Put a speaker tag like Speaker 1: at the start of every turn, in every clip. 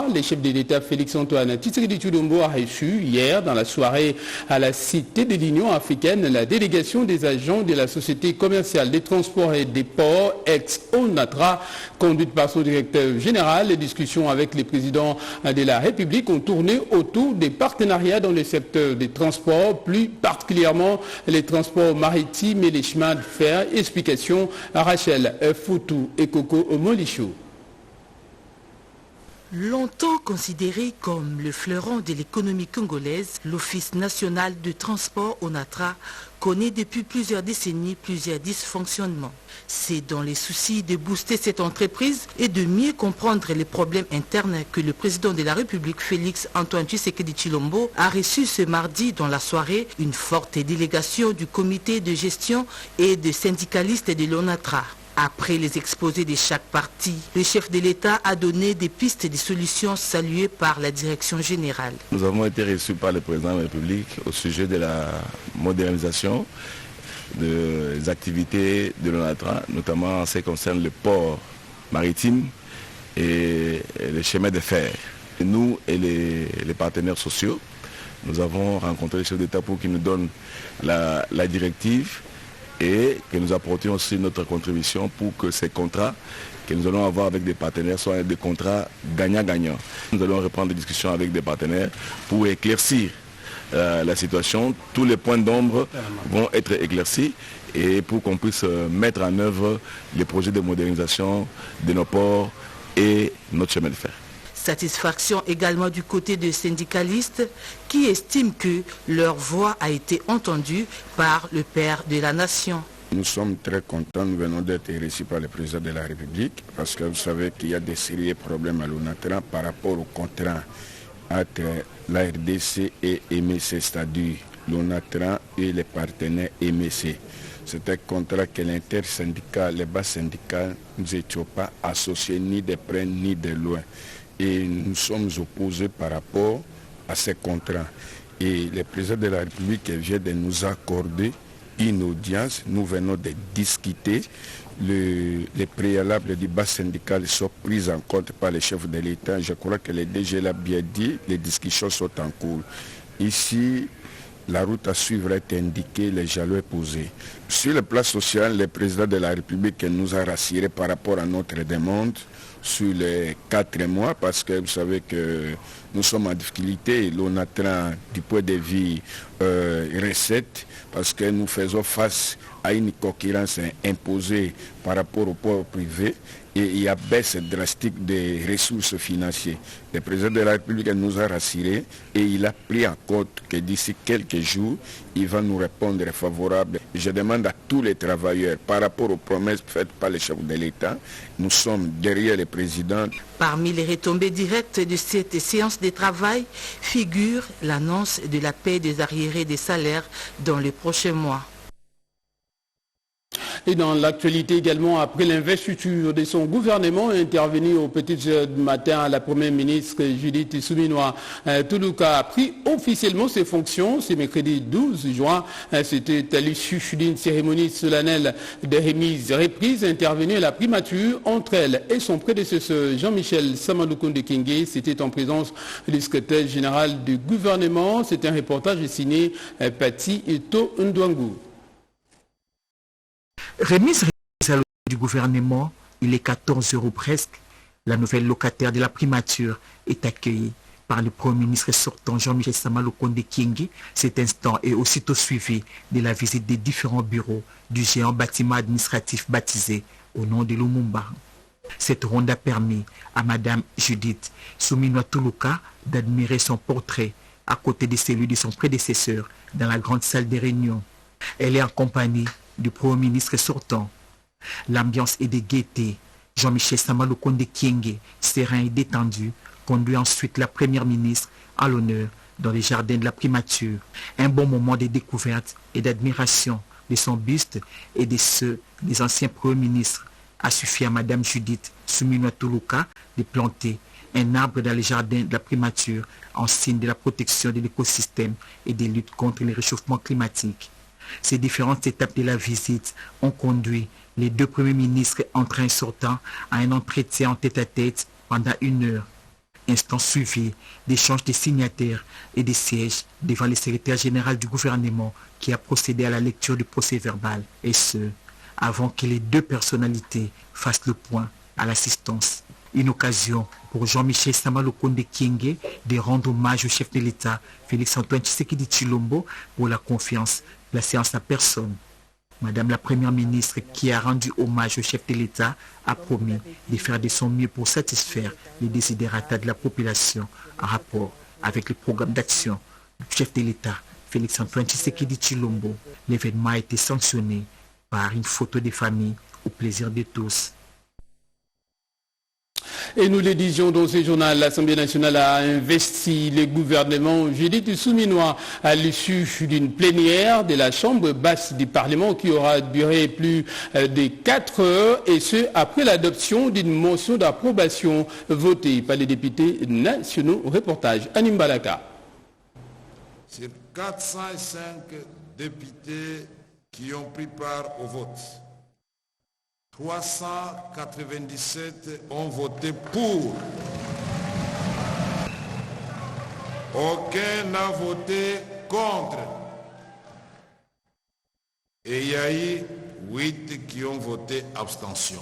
Speaker 1: Le chef de l'État Félix-Antoine Tshisekedi Tshilombo a reçu hier dans la soirée à la Cité de l'Union africaine la délégation des agents de la Société commerciale des transports et des ports ex-ONATRA, conduite par son directeur général. Les discussions avec les présidents de la République ont tourné autour des partenariats dans le secteur des transports, plus particulièrement les transports maritimes et les chemins de fer. Explication à Rachel Foutou et Coco Molichou.
Speaker 2: Longtemps considéré comme le fleuron de l'économie congolaise, l'Office national de transport ONATRA connaît depuis plusieurs décennies plusieurs dysfonctionnements. C'est dans les soucis de booster cette entreprise et de mieux comprendre les problèmes internes que le président de la République, Félix-Antoine Tshisekedi Tshilombo, a reçu ce mardi dans la soirée une forte délégation du comité de gestion et de syndicalistes de l'ONATRA. Après les exposés de chaque parti, le chef de l'État a donné des pistes de solutions saluées par la direction générale.
Speaker 3: Nous avons été reçus par le président de la République au sujet de la modernisation des activités de l'ONATRA, notamment en ce qui concerne le port maritime et les chemins de fer. Nous et les partenaires sociaux, nous avons rencontré le chef d'État pour qu'il nous donne la directive et que nous apportions aussi notre contribution pour que ces contrats que nous allons avoir avec des partenaires soient des contrats gagnant-gagnant. Nous allons reprendre des discussions avec des partenaires pour éclaircir la situation. Tous les points d'ombre vont être éclaircis et pour qu'on puisse mettre en œuvre les projets de modernisation de nos ports et notre chemin de fer.
Speaker 2: Satisfaction également du côté des syndicalistes qui estiment que leur voix a été entendue par le père de la nation.
Speaker 4: Nous sommes très contents, nous venons d'être reçus par le président de la République parce que vous savez qu'il y a des sérieux problèmes à l'ONATRA par rapport au contrat entre la RDC et MEC, c'est-à-dire l'ONATRA et les partenaires MEC. C'est un contrat que l'intersyndical, les bas syndicats, nous n'étions pas associés ni de près ni de loin. Et nous sommes opposés par rapport à ces contrats. Et le président de la République vient de nous accorder une audience. Nous venons de discuter. Les préalables du bas syndical sont pris en compte par les chefs de l'État. Je crois que le DG l'a bien dit, les discussions sont en cours. Ici, la route à suivre est indiquée, les jalons est posé. Sur le plan social, le président de la République nous a rassurés par rapport à notre demande sur les 4 mois parce que vous savez que nous sommes en difficulté, l'ONATRA du point de vue recettes parce que nous faisons face à une concurrence imposée par rapport au port privé et il y a baisse drastique des ressources financières. Le président de la République nous a rassurés et il a pris en compte que d'ici quelques jours, il va nous répondre favorable. Je demande à tous les travailleurs, par rapport aux promesses faites par les chefs de l'État, nous sommes derrière le président.
Speaker 2: Parmi les retombées directes de cette séance de travail figure l'annonce de la paie des arriérés des salaires dans les prochains mois.
Speaker 1: Et dans l'actualité également, après l'investiture de son gouvernement, intervenu aux petites heures du matin, la première ministre Judith Suminwa Tuluka a pris officiellement ses fonctions ce mercredi 12 juin. C'était à l'issue d'une cérémonie solennelle de remise reprise intervenue à la primature entre elle et son prédécesseur Jean-Michel Samaloukonde Kenge. C'était en présence du secrétaire général du gouvernement. C'est un reportage signé Pati Ito Ndwangu.
Speaker 5: Remise du gouvernement, il est 14 € presque. La nouvelle locataire de la primature est accueillie par le Premier ministre sortant Jean-Michel Samaloukonde Kenge. Cet instant est aussitôt suivi de la visite des différents bureaux du géant bâtiment administratif baptisé au nom de Lumumba. Cette ronde a permis à Madame Judith Suminwa Tuluka d'admirer son portrait à côté de celui de son prédécesseur dans la grande salle des réunions. Elle est en compagnie du Premier ministre sortant. L'ambiance est de gaieté. Jean-Michel Samaloukonde Kenge, serein et détendu, conduit ensuite la Première ministre à l'honneur dans les jardins de la primature. Un bon moment de découverte et d'admiration de son buste et de ceux des anciens premiers ministres a suffi à Madame Judith Suminwa Tuluka de planter un arbre dans les jardins de la primature en signe de la protection de l'écosystème et de lutte contre le réchauffement climatique. Ces différentes étapes de la visite ont conduit les deux premiers ministres entrants et sortants à un entretien en tête-à-tête pendant 1 heure. Instant suivi d'échanges des signataires et des sièges devant le secrétaire général du gouvernement qui a procédé à la lecture du procès verbal, et ce, avant que les deux personnalités fassent le point à l'assistance. Une occasion pour Jean-Michel Sama Lukonde Kyenge de rendre hommage au chef de l'État, Félix-Antoine Tshisekedi Tshilombo, pour la confiance de la séance à personne. Madame la Première ministre, qui a rendu hommage au chef de l'État, a promis de faire de son mieux pour satisfaire les desiderata de la population en rapport avec le programme d'action du chef de l'État, Félix-Antoine Tshisekedi Tshilombo. L'événement a été sanctionné par une photo des familles au plaisir de tous.
Speaker 1: Et nous le disions dans ce journal, l'Assemblée nationale a investi le gouvernement Judith Souminois à l'issue d'une plénière de la Chambre basse du Parlement qui aura duré plus de 4 heures, et ce après l'adoption d'une motion d'approbation votée par les députés nationaux. Reportage Anim Balaka.
Speaker 6: Sur 405 députés qui ont pris part au vote, 397 ont voté pour. Aucun n'a voté contre. Et il y a eu 8 qui ont voté abstention.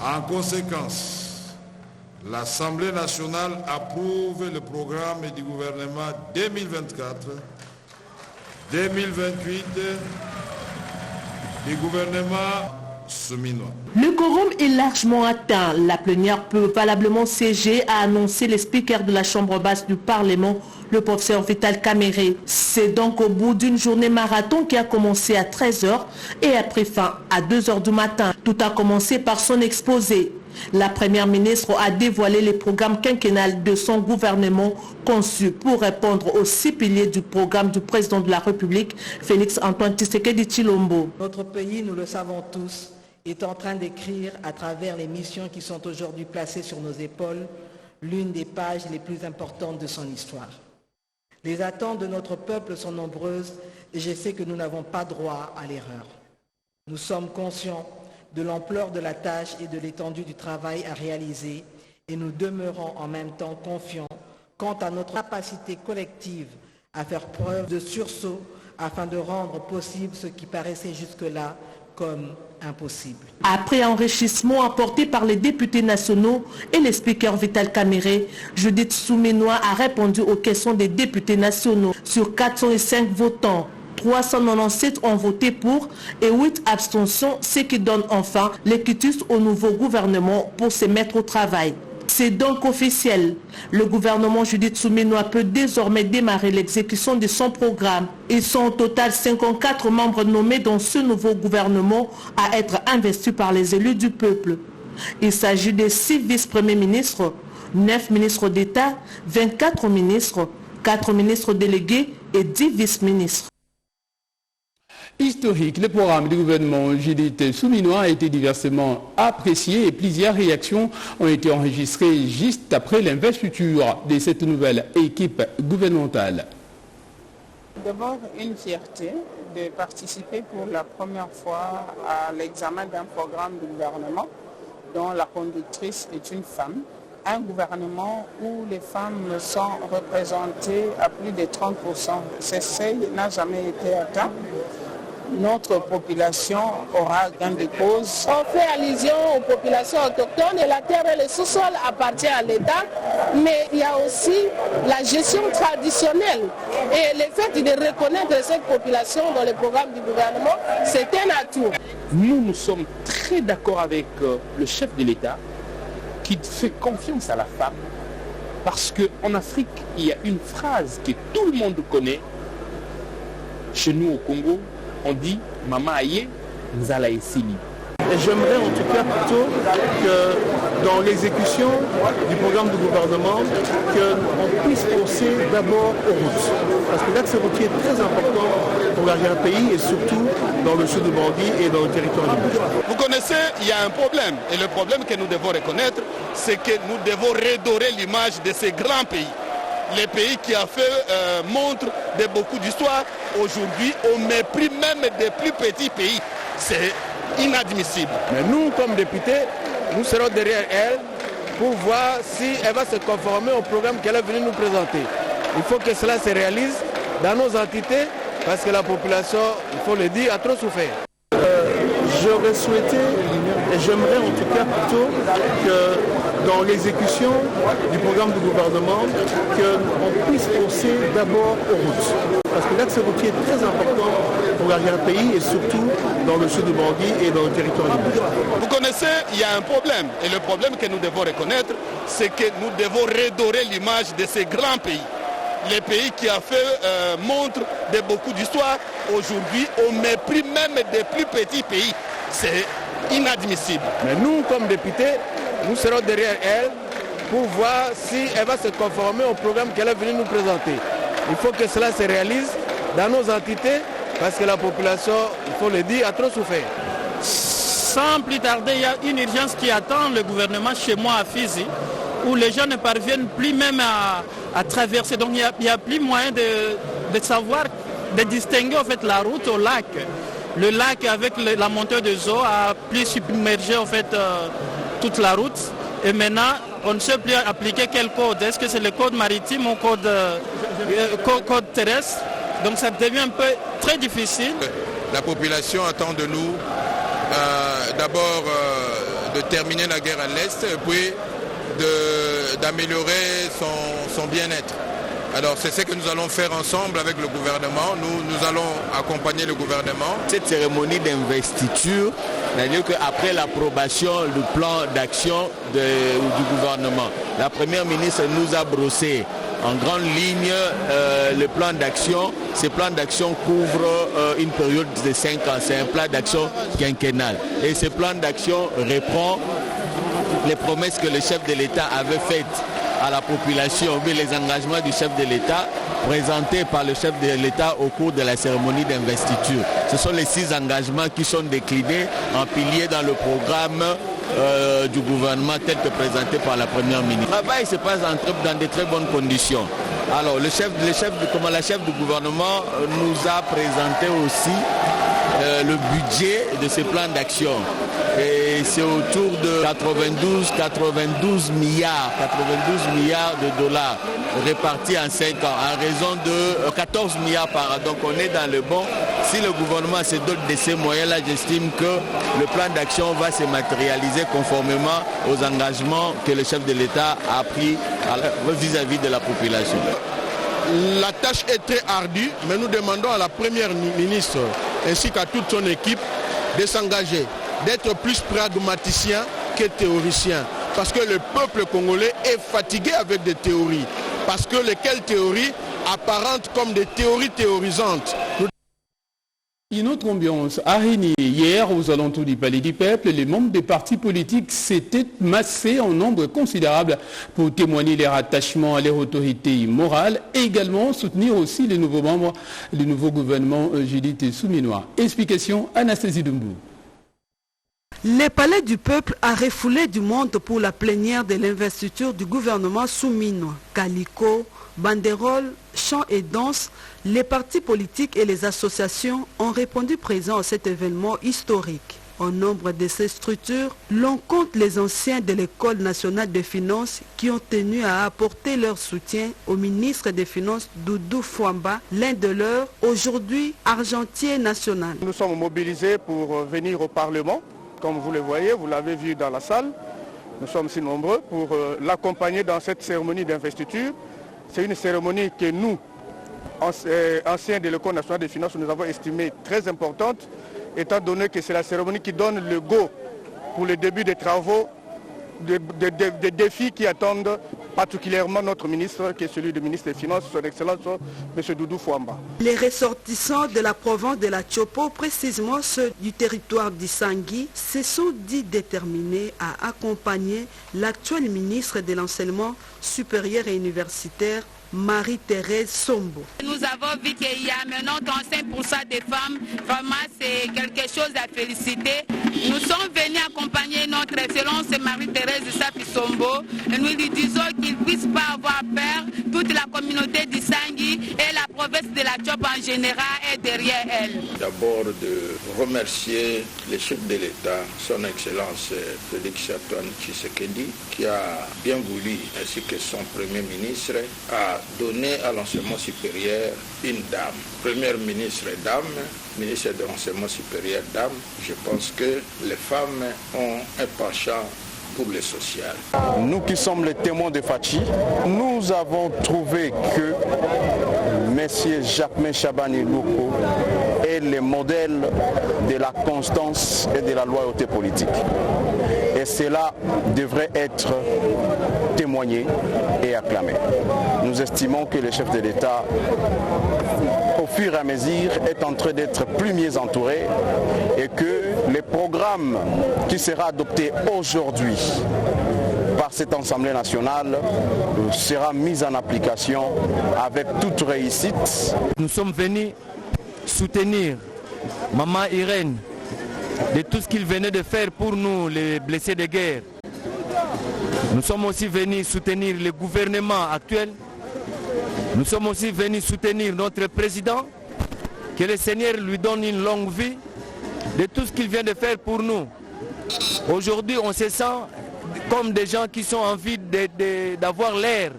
Speaker 6: En conséquence, l'Assemblée nationale approuve le programme du gouvernement 2024-2028 du gouvernement Souminois.
Speaker 7: Le quorum est largement atteint. La plénière peut valablement siéger, a annoncé le speaker de la Chambre basse du Parlement, le professeur Vital Kamere. C'est donc au bout d'une journée marathon qui a commencé à 13h et a pris fin à 2h du matin. Tout a commencé par son exposé. La Première ministre a dévoilé les programmes quinquennal de son gouvernement conçus pour répondre aux 6 piliers du programme du président de la République, Félix-Antoine Tshisekedi Tshilombo.
Speaker 8: Notre pays, nous le savons tous, est en train d'écrire à travers les missions qui sont aujourd'hui placées sur nos épaules l'une des pages les plus importantes de son histoire. Les attentes de notre peuple sont nombreuses et je sais que nous n'avons pas droit à l'erreur. Nous sommes conscients de l'ampleur de la tâche et de l'étendue du travail à réaliser et nous demeurons en même temps confiants quant à notre capacité collective à faire preuve de sursaut afin de rendre possible ce qui paraissait jusque-là comme impossible.
Speaker 7: Après enrichissement apporté par les députés nationaux et le speaker Vital Kamere, Judith Souminois a répondu aux questions des députés nationaux. Sur 405 votants, 397 ont voté pour et 8 abstentions, ce qui donne enfin le quitus au nouveau gouvernement pour se mettre au travail. C'est donc officiel. Le gouvernement Judith Souminois peut désormais démarrer l'exécution de son programme. Ils sont au total 54 membres nommés dans ce nouveau gouvernement à être investis par les élus du peuple. Il s'agit de 6 vice-premiers ministres, 9 ministres d'État, 24 ministres, 4 ministres délégués et 10 vice-ministres.
Speaker 1: Historique, le programme du gouvernement Judith Souminois a été diversement apprécié et plusieurs réactions ont été enregistrées juste après l'investiture de cette nouvelle équipe gouvernementale.
Speaker 9: D'abord, une fierté de participer pour la première fois à l'examen d'un programme du gouvernement dont la conductrice est une femme. Un gouvernement où les femmes sont représentées à plus de 30%. Ce seuil n'a jamais été atteint. Notre population aura gain de cause.
Speaker 10: On fait allusion aux populations autochtones et la terre et le sous-sol appartient à l'État, mais il y a aussi la gestion traditionnelle. Et le fait de reconnaître cette population dans le programme du gouvernement, c'est un atout.
Speaker 11: Nous sommes très d'accord avec le chef de l'État qui fait confiance à la femme parce qu'en Afrique, il y a une phrase que tout le monde connaît. Chez nous au Congo, on dit « Maman aïe, Nzala Essili ».
Speaker 12: Et j'aimerais en tout cas plutôt que dans l'exécution du programme du gouvernement, qu'on puisse penser d'abord aux routes. Parce que l'axe routier est très important pour l'arrière-pays et surtout dans le sud du Bandit et dans le territoire du Bouge.
Speaker 13: Vous connaissez, il y a un problème. Et le problème que nous devons reconnaître, c'est que nous devons redorer l'image de ces grands pays. Les pays qui ont fait montre de beaucoup d'histoire, aujourd'hui au mépris même des plus petits pays. C'est inadmissible.
Speaker 12: Mais nous, comme députés, nous serons derrière elle
Speaker 14: pour voir si elle va se conformer au programme qu'elle est venue nous présenter. Il faut que cela se réalise dans nos entités parce que la population, il faut le dire, a trop souffert.
Speaker 12: J'aurais souhaité, et j'aimerais en tout cas plutôt que dans l'exécution du programme du gouvernement, qu'on puisse penser d'abord aux routes. Parce que l'axe routier est très important pour l'arrière-pays et surtout dans le sud du Bangui et dans le territoire libre.
Speaker 13: Vous connaissez, il y a un problème. Et le problème que nous devons reconnaître, c'est que nous devons redorer l'image de ces grands pays. Les pays qui ont fait montre de beaucoup d'histoire, aujourd'hui au mépris même des plus petits pays. C'est inadmissible.
Speaker 14: Mais nous, comme députés, nous serons derrière elle pour voir si elle va se conformer au programme qu'elle est venue nous présenter. Il faut que cela se réalise dans nos entités parce que la population, il faut le dire, a trop souffert.
Speaker 15: Sans plus tarder, il y a une urgence qui attend le gouvernement chez moi à Fizi, où les gens ne parviennent plus même à traverser. Donc il n'y a plus moyen de savoir, de distinguer en fait la route au lac. Le lac avec la montée des eaux a plus submergé en fait toute la route. Et maintenant, on ne sait plus appliquer quel code. Est-ce que c'est le code maritime ou code terrestre? Donc ça devient un peu très difficile.
Speaker 16: La population attend de nous d'abord de terminer la guerre à l'Est, puis d'améliorer son bien-être. Alors c'est ce que nous allons faire ensemble avec le gouvernement. Nous allons accompagner le gouvernement.
Speaker 17: Cette cérémonie d'investiture, c'est-à-dire qu'après l'approbation du plan d'action du gouvernement, la première ministre nous a brossé en grande ligne le plan d'action. Ce plan d'action couvre une période de 5 ans. C'est un plan d'action quinquennal. Et ce plan d'action reprend les promesses que le chef de l'État avait faites à la population, mais les engagements du chef de l'État présentés par le chef de l'État au cours de la cérémonie d'investiture. Ce sont les 6 engagements qui sont déclinés en piliers dans le programme du gouvernement tel que présenté par la première ministre. Le travail se passe dans de très bonnes conditions. Alors la chef du gouvernement nous a présenté aussi le budget de ce plan d'action. Et c'est autour de 92 milliards de dollars répartis en 5 ans, en raison de 14 milliards par an. Donc on est dans le bon. Si le gouvernement se dote de ces moyens-là, j'estime que le plan d'action va se matérialiser conformément aux engagements que le chef de l'État a pris vis-à-vis de la population.
Speaker 13: La tâche est très ardue, mais nous demandons à la première ministre ainsi qu'à toute son équipe de s'engager, d'être plus pragmaticien que théoricien. Parce que le peuple congolais est fatigué avec des théories. Parce que lesquelles théories apparentent comme des théories théorisantes.
Speaker 1: Une autre ambiance à Rény. Hier, aux alentours du Palais du Peuple, les membres des partis politiques s'étaient massés en nombre considérable pour témoigner leur attachement à leur autorité morale et également soutenir aussi les nouveaux membres du nouveau gouvernement Judith Suminwa. Explication, Anastasie Doumbou.
Speaker 18: Le Palais du Peuple a refoulé du monde pour la plénière de l'investiture du gouvernement Suminwa. Calico, banderoles, chants et danses, les partis politiques et les associations ont répondu présents à cet événement historique. Au nombre de ces structures, l'on compte les anciens de l'École nationale des finances qui ont tenu à apporter leur soutien au ministre des Finances Doudou Fwamba, l'un de leurs, aujourd'hui argentier national.
Speaker 19: Nous sommes mobilisés pour venir au Parlement. Comme vous le voyez, vous l'avez vu dans la salle, nous sommes si nombreux pour l'accompagner dans cette cérémonie d'investiture. C'est une cérémonie que nous, anciens de l'École nationale des finances, nous avons estimée très importante, étant donné que c'est la cérémonie qui donne le go pour le début des travaux, des défis qui attendent particulièrement notre ministre, qui est celui du ministre des Finances, son Excellence, M. Doudou Fwamba.
Speaker 18: Les ressortissants de la province de la Tchopo, précisément ceux du territoire d'Issangui, se sont dit déterminés à accompagner l'actuel ministre de l'Enseignement supérieur et universitaire, Marie-Thérèse Sombo.
Speaker 20: Nous avons vu qu'il y a maintenant 35% des femmes. Vraiment, c'est quelque chose à féliciter. Nous sommes venus accompagner notre excellence Marie-Thérèse Sombo et nous lui disons qu'il ne puisse pas avoir peur. Toute la communauté d'Issangui et la province de la Tchopo en général est derrière elle.
Speaker 21: D'abord de remercier le chef de l'État, son Excellence Félix Antoine Tshisekedi, qui a bien voulu, ainsi que son Premier ministre, a donné à l'enseignement supérieur une dame. Première ministre dame, ministre de l'enseignement supérieur dame. Je pense que les femmes ont un penchant pour le social.
Speaker 22: Nous qui sommes les témoins de Fachi, nous avons trouvé que M. Jacquemain Chabani Loko est le modèle de la constance et de la loyauté politique. Et cela devrait être témoigné et acclamé. Nous estimons que le chef de l'État, au fur et à mesure, est en train d'être plus mieux entouré et que le programme qui sera adopté aujourd'hui par cette Assemblée nationale sera mis en application avec toute réussite.
Speaker 14: Nous sommes venus soutenir Maman Irène de tout ce qu'il venait de faire pour nous, les blessés de guerre. Nous sommes aussi venus soutenir le gouvernement actuel. Nous sommes aussi venus soutenir notre président, que le Seigneur lui donne une longue vie, de tout ce qu'il vient de faire pour nous. Aujourd'hui, on se sent comme des gens qui sont en vie d'avoir l'air.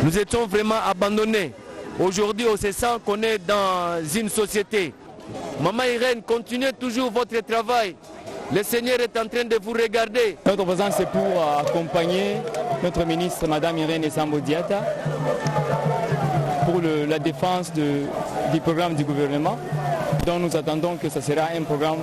Speaker 14: Nous étions vraiment abandonnés. Aujourd'hui, on se sent qu'on est dans une société. Maman Irène, continuez toujours votre travail. Le Seigneur est en train de vous regarder.
Speaker 23: Notre présence c'est pour accompagner notre ministre, Madame Irène Esambo Diatta, pour la défense du programme du gouvernement. Donc nous attendons que ce sera un programme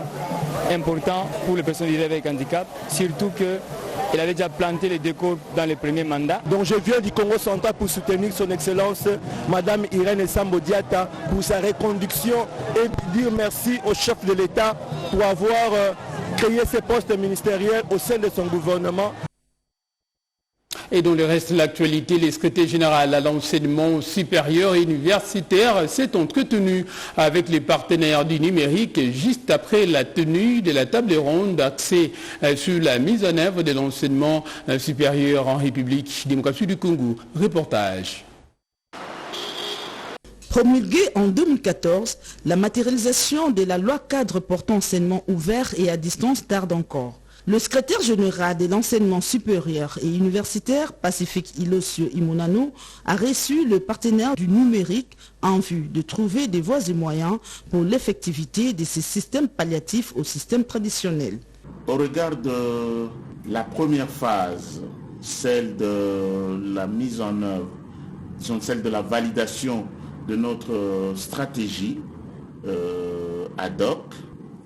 Speaker 23: important pour les personnes vivant avec handicap, surtout qu'elle avait déjà planté les décors dans les premiers mandats.
Speaker 12: Donc je viens du Congo central pour soutenir son Excellence Madame Irène Esambo Diatta pour sa reconduction et dire merci au chef de l'État pour avoir créé ces postes ministériels au sein de son gouvernement.
Speaker 1: Et dans le reste de l'actualité, le secrétaire général à l'enseignement supérieur et universitaire s'est entretenu avec les partenaires du numérique juste après la tenue de la table ronde axée sur la mise en œuvre de l'enseignement supérieur en République démocratique du Congo. Reportage.
Speaker 2: Promulguée en 2014, la matérialisation de la loi cadre portant enseignement ouvert et à distance tarde encore. Le secrétaire général de l'enseignement supérieur et universitaire, Pacifique Ilosio Imonano, a reçu le partenaire du numérique en vue de trouver des voies et moyens pour l'effectivité de ces systèmes palliatifs au système traditionnel.
Speaker 24: Au regard de la première phase, celle de la mise en œuvre, celle de la validation de notre stratégie ad hoc,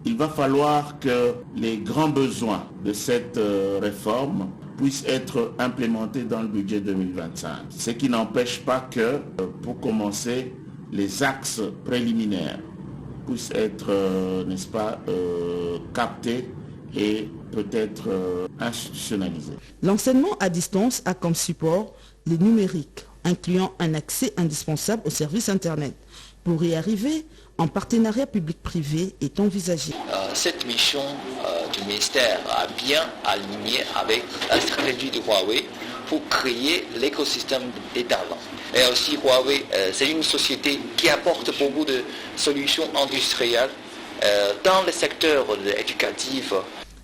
Speaker 24: il va falloir que les grands besoins de cette réforme puissent être implémentés dans le budget 2025. Ce qui n'empêche pas que, pour commencer, les axes préliminaires puissent être, n'est-ce pas, captés et peut-être institutionnalisés.
Speaker 2: L'enseignement à distance a comme support le numérique, incluant un accès indispensable aux services Internet. Pour y arriver, un partenariat public-privé est envisagé.
Speaker 25: Cette mission du ministère a bien aligné avec la stratégie de Huawei pour créer l'écosystème des talents. Et aussi Huawei, c'est une société qui apporte beaucoup de solutions industrielles dans le secteur éducatif.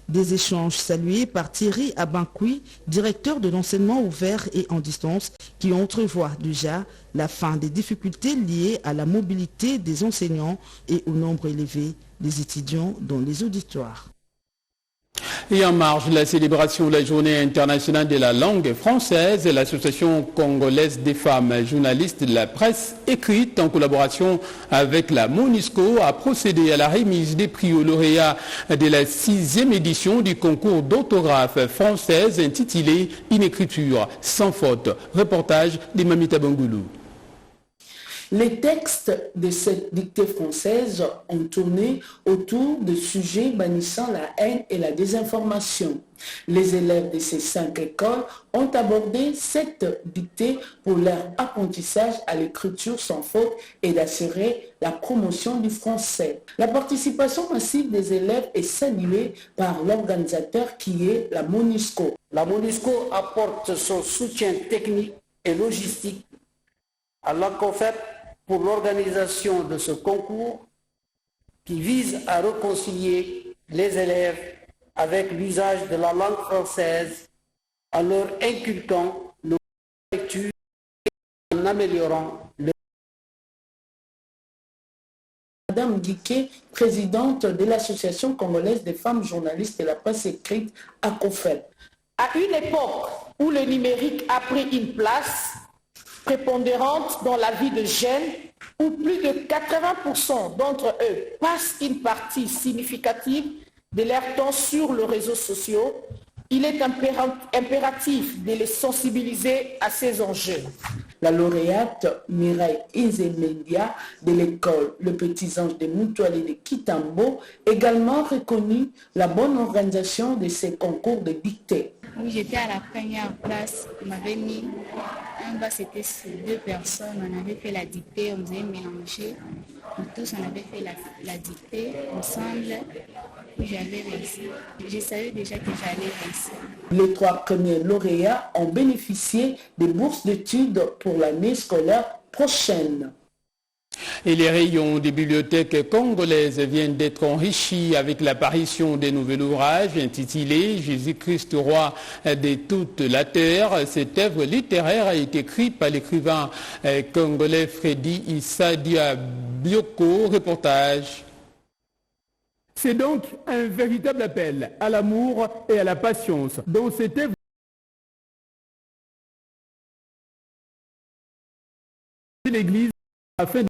Speaker 2: Des échanges salués par Thierry Abankoui, directeur de l'enseignement ouvert et en distance, qui entrevoit déjà la fin des difficultés liées à la mobilité des enseignants et au nombre élevé des étudiants dans les auditoires.
Speaker 1: Et en marge de la célébration de la journée internationale de la langue française, l'association congolaise des femmes journalistes de la presse écrite en collaboration avec la MONUSCO a procédé à la remise des prix aux lauréats de la 6e édition du concours d'orthographe française intitulé « Une écriture sans faute ». Reportage de Mamita Bangoulou.
Speaker 26: Les textes de cette dictée française ont tourné autour de sujets bannissant la haine et la désinformation. Les élèves de ces 5 écoles ont abordé cette dictée pour leur apprentissage à l'écriture sans faute et d'assurer la promotion du français. La participation massive des élèves est saluée par l'organisateur qui est la MONUSCO.
Speaker 27: La MONUSCO apporte son soutien technique et logistique à l'ACOFEP
Speaker 3: pour l'organisation de ce concours qui vise à réconcilier les élèves avec l'usage de la langue française en leur inculquant nos lectures et en améliorant le...
Speaker 26: Madame Guiquet, présidente de l'Association congolaise des femmes journalistes et la presse écrite à COFEL.
Speaker 10: À une époque où le numérique a pris une place prépondérante dans la vie de jeunes, où plus de 80% d'entre eux passent une partie significative de leur temps sur les réseaux sociaux, il est impératif de les sensibiliser à ces enjeux.
Speaker 26: La lauréate Mireille Inzemendia de l'école Le Petit Ange de Mutuali de Kitambo également reconnu la bonne organisation de ces concours de dictée.
Speaker 4: Oui, j'étais à la première place, on m'avait mis, en bas c'était 2 personnes, on avait fait la dictée, on faisait mélanger, nous tous on avait fait la dictée ensemble. J'avais réussi. Je savais déjà que j'allais réussir.
Speaker 26: Les 3 premiers lauréats ont bénéficié des bourses d'études pour l'année scolaire prochaine.
Speaker 1: Et les rayons des bibliothèques congolaises viennent d'être enrichis avec l'apparition des nouveaux ouvrages intitulés « Jésus-Christ, roi de toute la terre ». Cette œuvre littéraire a été écrite par l'écrivain congolais Freddy Issa Diabioko. Reportage.
Speaker 5: C'est donc un véritable appel à l'amour et à la patience dans cette œuvre de l'Église afin de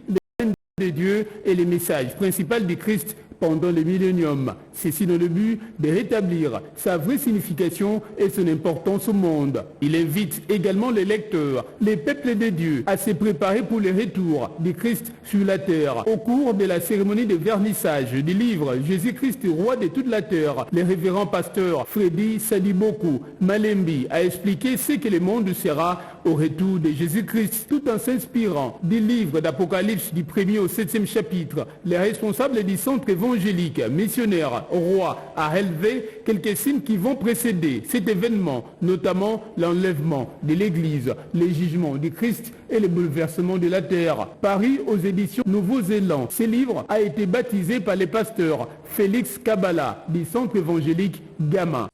Speaker 5: les rênes de Dieu et les messages principaux du Christ pendant le millénium. Ceci dans le but de rétablir sa vraie signification et son importance au monde. Il invite également les lecteurs, les peuples de Dieu, à se préparer pour le retour du Christ sur la terre. Au cours de la cérémonie de vernissage du livre « Jésus-Christ, roi de toute la terre », le révérend pasteur Freddy Sadiboko Malembi a expliqué ce que le monde sera au retour de Jésus-Christ, tout en s'inspirant du livre d'Apocalypse du 1er au 7e chapitre. Les responsables du centre évangélique missionnaire roi a relevé quelques signes qui vont précéder cet événement, notamment l'enlèvement de l'Église, les jugements du Christ et le bouleversement de la terre. Paris aux éditions Nouveaux Élans. Ce livre a été baptisé par le pasteur Félix Kabala du centre évangélique Gama.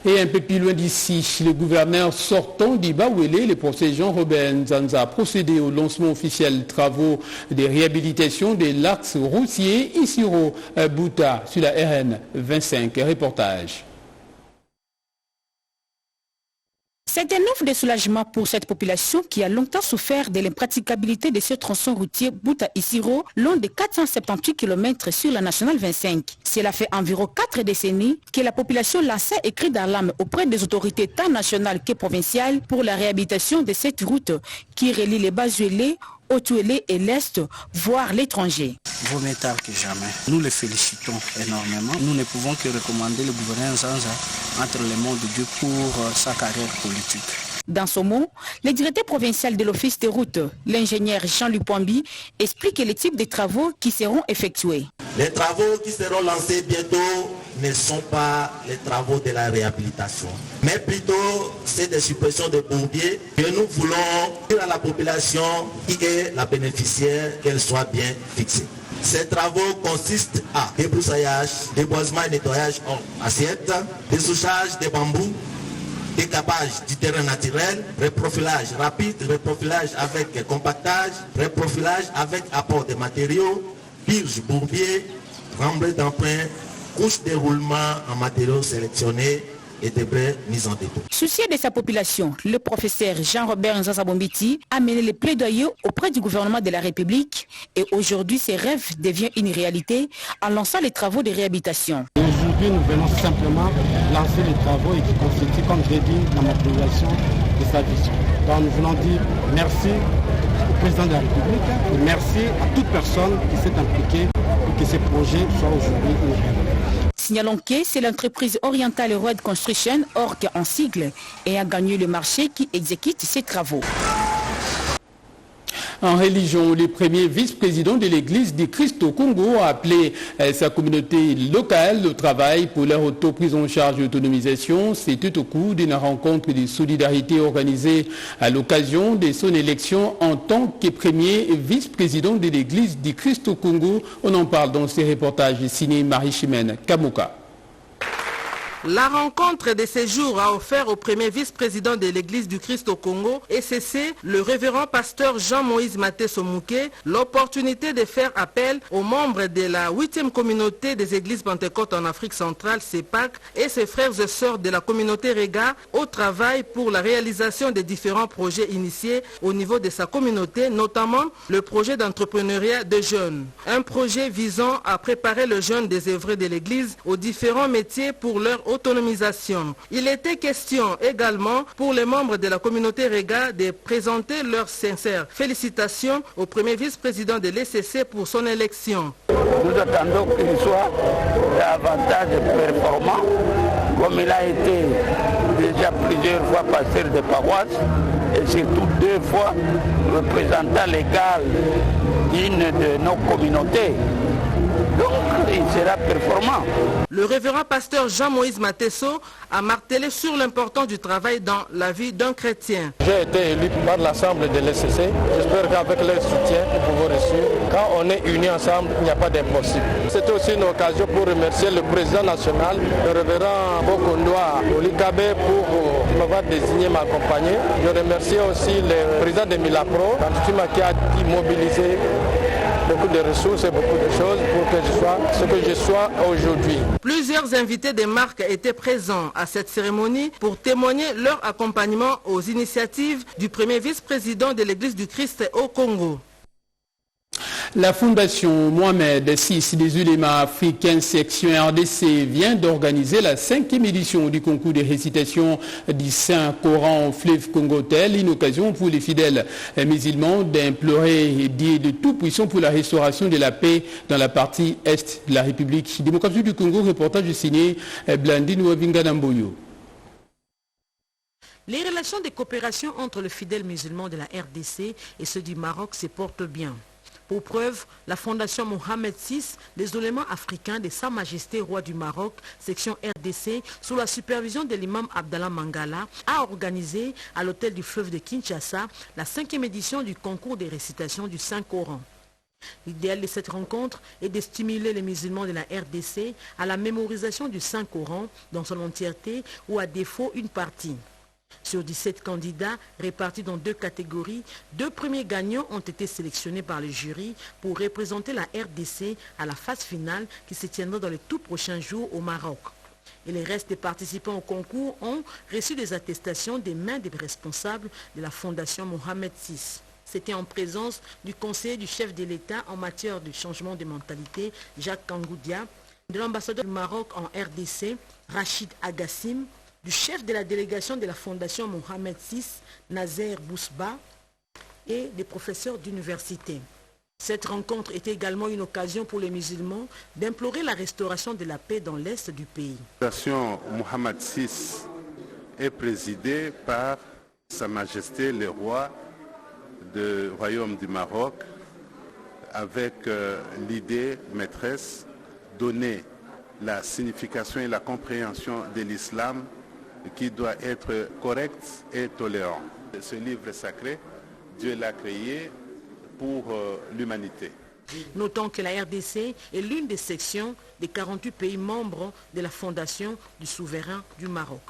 Speaker 1: Et un peu plus loin d'ici, le gouverneur sortant d'Ibawele, le professeur Jean-Robert Nzanza, a procédé au lancement officiel des travaux de réhabilitation de l'axe routier Isiro-Bouta sur la RN 25. Reportage.
Speaker 6: C'est un offre de soulagement pour cette population qui a longtemps souffert de l'impraticabilité de ce tronçon routier Bouta-Isiro, long de 478 km sur la nationale 25. Cela fait environ 4 décennies que la population lançait un cri d'alarme auprès des autorités tant nationales que provinciales pour la réhabilitation de cette route qui relie les Bazuélé, Otuélé et l'Est, voire l'étranger.
Speaker 7: Vaut mieux tard que jamais. Nous les félicitons énormément. Nous ne pouvons que recommander le gouverneur Nzanza entre les mains de Dieu pour sa carrière politique.
Speaker 6: Dans son mot, le directeur provincial de l'Office des routes, l'ingénieur Jean-Luc Poimbi, explique les types de travaux qui seront effectués.
Speaker 8: Les travaux qui seront lancés bientôt ne sont pas les travaux de la réhabilitation, mais plutôt c'est des suppressions de bourbiers que nous voulons dire à la population qui est la bénéficiaire qu'elle soit bien fixée. Ces travaux consistent à débroussaillage, déboisement et nettoyage en assiette, dessouchage des bambous, décapage du terrain naturel, reprofilage rapide, reprofilage avec compactage, reprofilage avec apport de matériaux, purge bourbier, remblai d'emprunts, couche de roulement en matériaux sélectionnés et débris mis en dépôt.
Speaker 6: Soucieux de sa population, le professeur Jean-Robert Nzanza Bombiti a mené les plaidoyers auprès du gouvernement de la République et aujourd'hui ses rêves deviennent une réalité en lançant les travaux de réhabilitation.
Speaker 27: Aujourd'hui nous venons simplement lancer les travaux et qui constituent, comme j'ai dit, la mobilisation de sa vision. Donc nous voulons dire merci au président de la République et merci à toute personne qui s'est impliquée pour que ces projets soient aujourd'hui une réalité.
Speaker 6: Signalons que c'est l'entreprise Oriental Road Construction, ORC en sigle, et a gagné le marché qui exécute ces travaux.
Speaker 1: En religion, le premier vice-président de l'église du Christ au Congo a appelé sa communauté locale au travail pour leur auto-prise en charge et autonomisation. C'était au cours d'une rencontre de solidarité organisée à l'occasion de son élection en tant que premier vice-président de l'église du Christ au Congo. On en parle dans ces reportages signés Marie-Chimène Kamuka.
Speaker 18: La rencontre de ces jours a offert au premier vice-président de l'église du Christ au Congo, ECC, le révérend pasteur Jean-Moïse Mateso Mouké, l'opportunité de faire appel aux membres de la 8e communauté des églises pentecôtes en Afrique centrale, CEPAC, et ses frères et sœurs de la communauté Rega au travail pour la réalisation des différents projets initiés au niveau de sa communauté, notamment le projet d'entrepreneuriat de jeunes. Un projet visant à préparer le jeune désœuvré de l'église aux différents métiers pour leur autonomisation. Il était question également pour les membres de la communauté Rega de présenter leurs sincères félicitations au premier vice-président de l'ECC pour son élection.
Speaker 9: Nous attendons qu'il soit davantage performant, comme il a été déjà plusieurs fois pasteur de paroisse et surtout 2 fois représentant légal d'une de nos communautés. Donc, il sera performant.
Speaker 18: Le révérend pasteur Jean-Moïse Mateso a martelé sur l'importance du travail dans la vie d'un chrétien.
Speaker 14: J'ai été élu par l'Assemblée de l'ECC. J'espère qu'avec leur soutien, nous pouvons réussir. Quand on est unis ensemble, il n'y a pas d'impossible. C'est aussi une occasion pour remercier le président national, le révérend Bokondoa Olikabe, pour m'avoir désigné m'accompagner. Je remercie aussi le président de Milapro, qui a mobilisé beaucoup de ressources et beaucoup de choses pour que je sois ce que je sois aujourd'hui.
Speaker 18: Plusieurs invités des marques étaient présents à cette cérémonie pour témoigner leur accompagnement aux initiatives du premier vice-président de l'Église du Christ au Congo.
Speaker 1: La Fondation Mohamed VI des ulémas africains section RDC vient d'organiser la 5e édition du concours de récitation du Saint-Coran au fleuve Congo-Tel, une occasion pour les fidèles musulmans d'implorer Dieu de Tout-Puissant pour la restauration de la paix dans la partie est de la République démocratique du Congo. Reportage signé Blandine Wavinga Namboyo.
Speaker 2: Les relations de coopération entre les fidèles musulmans de la RDC et ceux du Maroc se portent bien. Pour preuve, la Fondation Mohamed VI des ulémas africains de Sa Majesté Roi du Maroc, section RDC, sous la supervision de l'imam Abdallah Mangala, a organisé à l'hôtel du fleuve de Kinshasa la 5e édition du concours de récitation du Saint-Coran. L'idéal de cette rencontre est de stimuler les musulmans de la RDC à la mémorisation du Saint-Coran dans son entièreté ou à défaut une partie. Sur 17 candidats répartis dans 2 catégories, 2 premiers gagnants ont été sélectionnés par le jury pour représenter la RDC à la phase finale qui se tiendra dans les tout prochains jours au Maroc. Et les restes des participants au concours ont reçu des attestations des mains des responsables de la Fondation Mohamed VI. C'était en présence du conseiller du chef de l'État en matière de changement de mentalité, Jacques Kangoudia, de l'ambassadeur du Maroc en RDC, Rachid Agassim, du chef de la délégation de la Fondation Mohamed VI, Nazer Bousba, et des professeurs d'université. Cette rencontre était également une occasion pour les musulmans d'implorer la restauration de la paix dans l'est du pays.
Speaker 11: La Fondation Mohamed VI est présidée par Sa Majesté le Roi du Royaume du Maroc avec l'idée maîtresse donner la signification et la compréhension de l'islam qui doit être correct et tolérant. Ce livre sacré, Dieu l'a créé pour l'humanité.
Speaker 2: Notons que la RDC est l'une des sections des 48 pays membres de la Fondation du souverain du Maroc.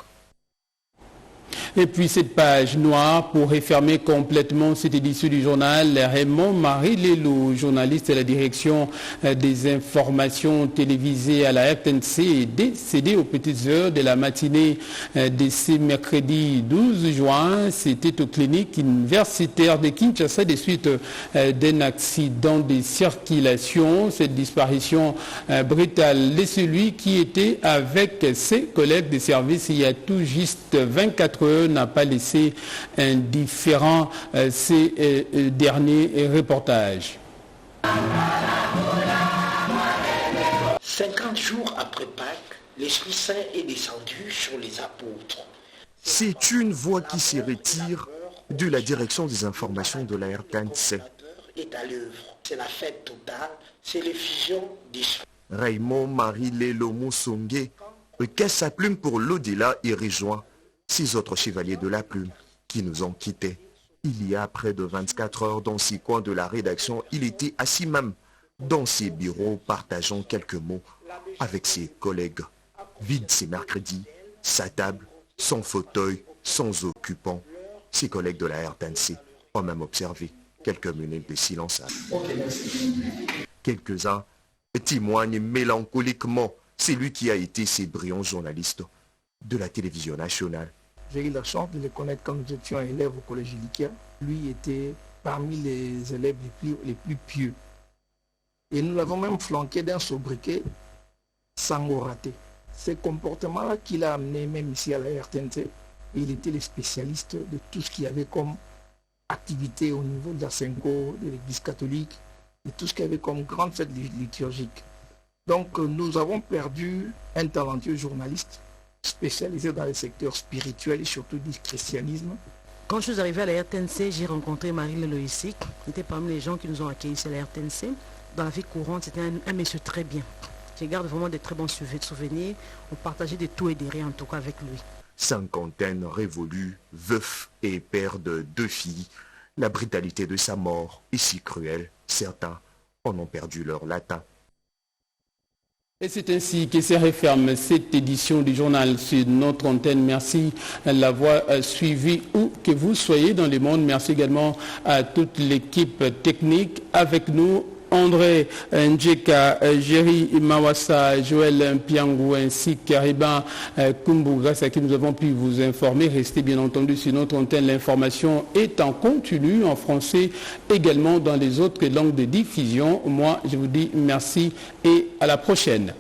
Speaker 1: Et puis cette page noire pour refermer complètement cette édition du journal, Raymond Marie Lelo, journaliste à la direction des informations télévisées à la RTNC, est décédé aux petites heures de la matinée de ce mercredi 12 juin. C'était aux cliniques universitaires de Kinshasa des suites d'un accident de circulation. Cette disparition brutale de celui qui était avec ses collègues de service il y a tout juste 24 heures n'a pas laissé indifférent ces derniers reportages.
Speaker 13: 50 jours après Pâques, l'Esprit Saint est descendu sur les apôtres.
Speaker 15: C'est une voix qui se retire de la direction des informations de la RTNC.
Speaker 13: est à l'œuvre. C'est la fête totale, c'est l'effusion d'esprit.
Speaker 15: Raymond Marie-Lélo Moussongue recaisse sa plume pour l'au-delà et rejoint 6 autres chevaliers de la plume qui nous ont quittés. Il y a près de 24 heures dans ces coins de la rédaction, il était assis même dans ses bureaux partageant quelques mots avec ses collègues. Vide ces mercredis, sa table, son fauteuil, sans occupant. Ses collègues de la RTNC ont même observé quelques minutes de silence. Quelques-uns témoignent mélancoliquement celui qui a été ces brillants journalistes de la télévision nationale.
Speaker 16: J'ai eu la chance de le connaître quand nous étions élèves au collège Ilikia. Lui était parmi les élèves les plus pieux. Et nous l'avons même flanqué d'un sobriquet sans rater. Ce comportement-là qu'il a amené même ici à la RTNC, il était le spécialiste de tout ce qu'il y avait comme activité au niveau de la Senko, de l'Église catholique, de tout ce qu'il y avait comme grande fête liturgique. Donc nous avons perdu un talentueux journaliste spécialisé dans les secteurs spirituels et surtout du christianisme.
Speaker 2: Quand je suis arrivé à la RTNC, j'ai rencontré Marie-Lélo Loïcic. Il était parmi les gens qui nous ont accueillis à la RTNC. Dans la vie courante, c'était un monsieur très bien. Je garde vraiment de très bons souvenirs. On partageait de tout et de rien, en tout cas avec lui.
Speaker 15: Cinquantaine révolue, veuf et père de 2 filles. La brutalité de sa mort est si cruelle. Certains en ont perdu leur latin.
Speaker 1: Et c'est ainsi que se referme cette édition du journal sur notre antenne. Merci de l'avoir suivi où que vous soyez dans le monde. Merci également à toute l'équipe technique avec nous. André Njeka, Jerry Mawassa, Joël Mpiangou ainsi qu'Ariba Kumbu, grâce à qui nous avons pu vous informer. Restez bien entendu sur notre antenne. L'information est en continu en français, également dans les autres langues de diffusion. Moi, je vous dis merci et à la prochaine.